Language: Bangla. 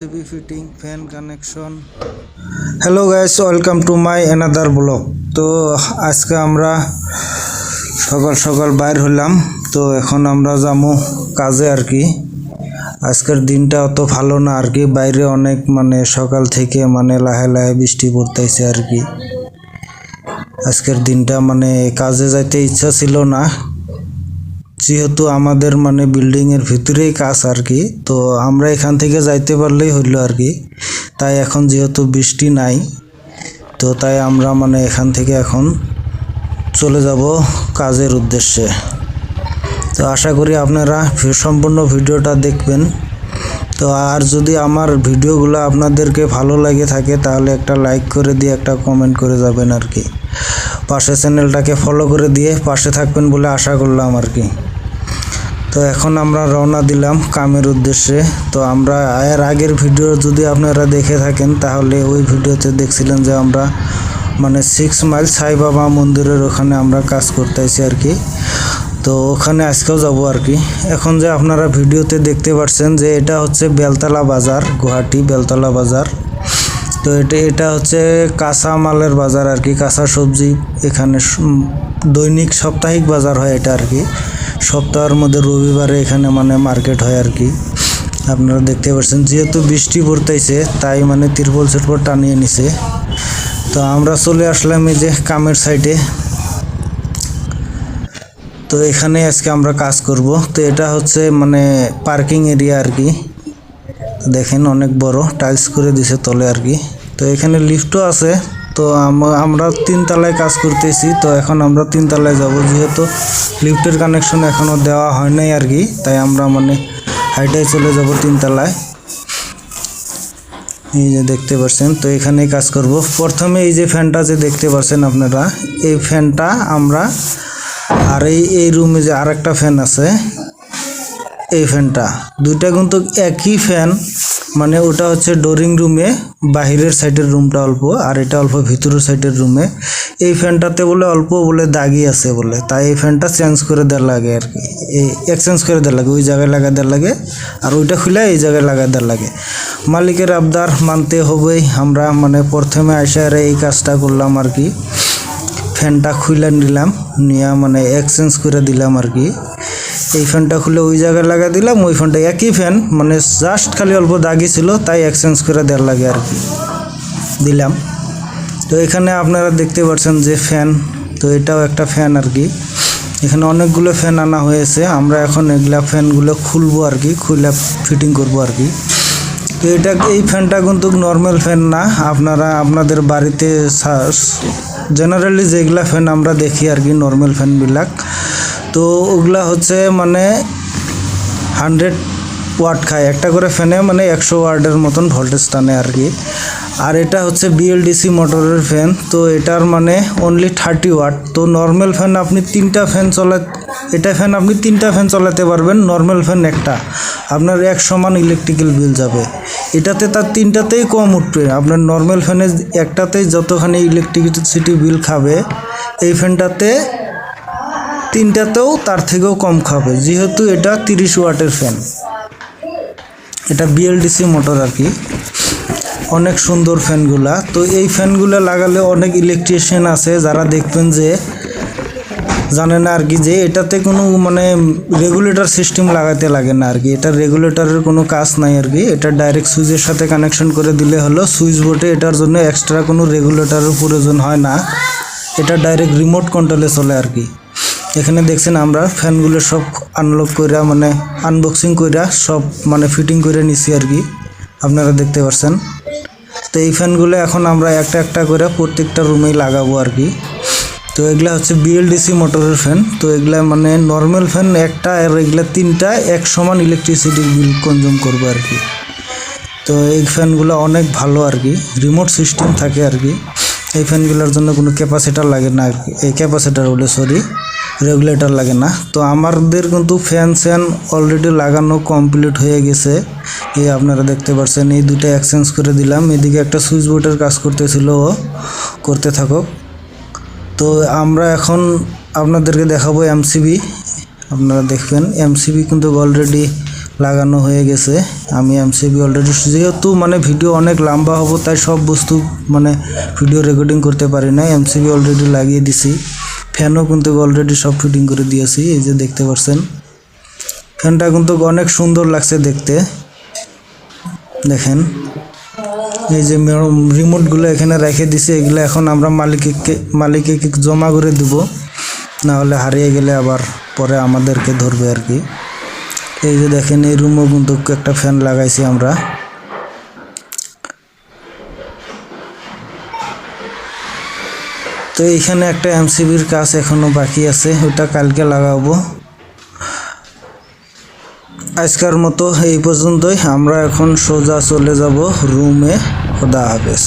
PCB fitting fan connection. Hello guys, welcome to my another vlog. তো আজকে আমরা সকাল সকাল বাইর হলাম। তো এখন আমরা যাবো কাজে আর কি। আজকের দিনটা অত ভালো না আর কি, বাইরে অনেক সকাল থেকে লাহে লাহে বৃষ্টি পড়তেছে আর কি। আজকের দিনটা কাজে যাইতে ইচ্ছা ছিল না, যেহেতু আমাদের বিল্ডিং এর ভিতরেই কাজ আর কি। তো আমরা এখান থেকে যাইতে পারলেই হইলো আর কি। তাই এখন যেহেতু বৃষ্টি নাই, তো তাই আমরা এখান থেকে এখন চলে যাব কাজের উদ্দেশ্যে। তো আশা করি আপনারা সম্পূর্ণ ভিডিওটা দেখবেন। তো আর যদি আমার ভিডিওগুলো আপনাদেরকে ভালো লাগে থাকে তাহলে একটা লাইক করে দিয়ে একটা কমেন্ট করে যাবেন আর কি। পাশে চ্যানেলটাকে ফলো করে দিয়ে পাশে থাকবেন বলে আশা করলাম আর কি। তো এখন আমরা রওনা দিলাম কামের উদ্দেশ্যে। তো আমরা এর আগের ভিডিও যদি আপনারা দেখে থাকেন তাহলে ওই ভিডিওতে দেখছিলেন যে আমরা 6 মাইল সাই বাবা মন্দিরের ওখানে আমরা কাজ করতেছি আর কি। তো ওখানে আজকেও যাব আর কি। এখন যে আপনারা ভিডিওতে দেখতে পাচ্ছেন যে এটা হচ্ছে বেলতলা বাজার, গুয়াহাটি বেলতলা বাজার। তো এটা হচ্ছে কাঁচা মালের বাজার আর কি, কাঁচা সবজি। এখানে দৈনিক সাপ্তাহিক বাজার হয় এটা আর কি। সপ্তাহের মধ্যে রবিবারে এখানে মার্কেট হয় আর কি। আপনারা দেখতে পাচ্ছেন যেহেতু বৃষ্টি পড়তেছে তাই তিরপল সিরপল টানিয়ে নিছে। তো আমরা চলে আসলাম এই যে কামের সাইডে। তো এখানে আজকে আমরা কাজ করব। তো এটা হচ্ছে পার্কিং এরিয়া আর কি। দেখেন অনেক বড় টাইলস করে দিছে তলে আর কি। তো এখানে লিফটও আছে। তো আমরা 3 তলায় কাজ করতেছি। তো এখন আমরা 3 তলায় যাব, যেহেতু লিফটের কানেকশন এখনো দেওয়া হয় নাই আর কি। তাই আমরা হাইটাই চলে যাব 3 তলায়। এই যে দেখতে পাচ্ছেন, তো এখানেই কাজ করব। প্রথমে এই যে ফ্যানটা যে দেখতে পাচ্ছেন আপনারা, এই ফ্যানটা আমরা আর এই রুমে যে আরেকটা ফ্যান আছে, এই ফ্যানটা দুইটা কিন্তু একই ফ্যান। ওটা হচ্ছে ডোরিং রুমে, বাহিরের সাইডের রুমটা অল্প, আর এটা অল্প ভিতরের সাইডের রুমে। এই ফ্যানটাতে অল্প দাগি আছে বলে, তাই এই ফ্যানটা চেঞ্জ করে দেওয়া লাগে আর কি। এই এক্সচেঞ্জ করে দেওয়া লাগে, ওই জায়গায় লাগা দেওয়া লাগে, আর ওইটা খুলে এই জায়গায় লাগা দেওয়া লাগে। মালিকের আবদার মানতে হবেই। আমরা প্রথমে আসার এই কাজটা করলাম আর কি। ফ্যানটা খুলে নিলাম, নিয়ে এক্সচেঞ্জ করে দিলাম আর কি। এই ফ্যানটা খুলে ওই জায়গায় লাগা দিলাম। ওই ফ্যানটা একই ফ্যান, জাস্ট খালি অল্প দাগি ছিল, তাই এক্সচেঞ্জ করে দেওয়ার লাগে আর কি দিলাম। তো এখানে আপনারা দেখতে পাচ্ছেন যে ফ্যান, তো এটাও একটা ফ্যান আর কি। এখানে অনেকগুলো ফ্যান আনা হয়েছে। আমরা এখন এগুলা ফ্যানগুলো খুলবো আর কি, খুলে ফিটিং করব আর কি। তো এই ফ্যানটা কিন্তু নর্মাল ফ্যান না। আপনারা আপনাদের বাড়িতে জেনারেলি যেগুলা ফ্যান আমরা দেখি আর কি, নর্মাল ফ্যানবিলাক, তো ওগুলা হচ্ছে 100 ওয়াট খায়। একটা করে ফ্যানে 100 ওয়াটের মতন ভোল্টেজ টানে আর কি। আর এটা হচ্ছে BLDC মোটরের ফ্যান। তো এটার অনলি 30 ওয়াট। তো নর্মাল ফ্যান আপনি 3টা ফ্যান আপনি 3টা ফ্যান চালাতে পারবেন, নর্মাল ফ্যান একটা। আপনার এক সমান ইলেকট্রিক্যাল বিল যাবে। এটাতে তার 3টাতেই কম উঠবে। আপনার নর্মাল ফ্যানে একটাতেই যতখানি ইলেকট্রিসিটি বিল খাবে, এই ফ্যানটাতে 3টাতেও তার থেকেও কম খাবে, যেহেতু এটা 30 ওয়াটের ফ্যান। এটা BLDC মোটর আর কি। অনেক সুন্দর ফ্যানগুলা। তো এই ফ্যানগুলা লাগালে অনেক ইলেকট্রিশিয়ান আছে যারা দেখবেন যে জানে না আর কি, যে এটাতে কোনো রেগুলেটর সিস্টেম লাগাতে লাগে না আর কি। এটা রেগুলেটরের কোনো কাজ নাই আর কি। এটা ডাইরেক্ট সুইচের সাথে কানেকশন করে দিলে হলো। সুইচ বোর্ডে এটার জন্য এক্সট্রা কোনো রেগুলেটরের প্রয়োজন হয় না। এটা ডাইরেক্ট রিমোট কন্ট্রোলে চলে আর কি। এখানে দেখছেন আমরা ফ্যানগুলো সব আনলক করে আনবক্সিং করে সব ফিটিং করে নিছি আর কি, আপনারা দেখতে পাচ্ছেন। তো এই ফ্যানগুলো এখন আমরা একটা একটা করে প্রত্যেকটা রুমেই লাগাবো আর কি। তো এগুলা হচ্ছে BLDC মোটরের ফ্যান। তো এগুলা নর্মাল ফ্যান একটা, আর এগুলা 3টা এক সমান ইলেকট্রিসিটি বিল কনজিউম করবে আর কি। তো এই ফ্যানগুলো অনেক ভালো আর কি, রিমোট সিস্টেম থাকে আর কি। এই ফ্যানগুলোর জন্য কোনো ক্যাপাসিটার লাগে না আর কি। এই ক্যাপাসিটার রেগুলেটর লাগে না। তো আমাদের কিন্তু ফ্যান অলরেডি লাগানো কমপ্লিট হয়ে গেছে। এই আপনারা দেখতে পাচ্ছেন, এই দুটো এক্সচেঞ্জ করে দিলাম। এদিকে একটা সুইচ বোর্ডের কাজ করতেছিল, ও করতে থাকুক। তো আমরা এখন আপনাদেরকে দেখাবো MCB। আপনারা দেখবেন MCB কিন্তু অলরেডি লাগানো হয়ে গেছে। আমি এমসিবি অলরেডি, যেহেতু মানে ভিডিও অনেক লম্বা হবো তাই সব বস্তু মানে ভিডিও রেকর্ডিং করতে পারি না। এমসিবি অলরেডি লাগিয়ে দিছি, ফ্যানও কিন্তু অলরেডি সব ফিটিং করে দিয়েছি। এই যে দেখতে পাচ্ছেন ফ্যানটা কিন্তু অনেক সুন্দর লাগছে দেখতে। দেখেন এই যে রিমোটগুলো এখানে রেখে দিছি, এগুলো এখন আমরা মালিককে জমা করে দিব, না হলে হারিয়ে গেলে আবার পরে আমাদেরকে ধরবে আর কি। এই যে দেখেন এই রুমও কিন্তু একটা ফ্যান লাগাইছি আমরা। তো এইখানে একটা এমসিবির কাজ এখনো বাকি আছে, ওটা কালকে লাগাবো। আজকের মতো এই পর্যন্তই, আমরা এখন সোজা চলে যাব রুমে। খোদা হাফেজ।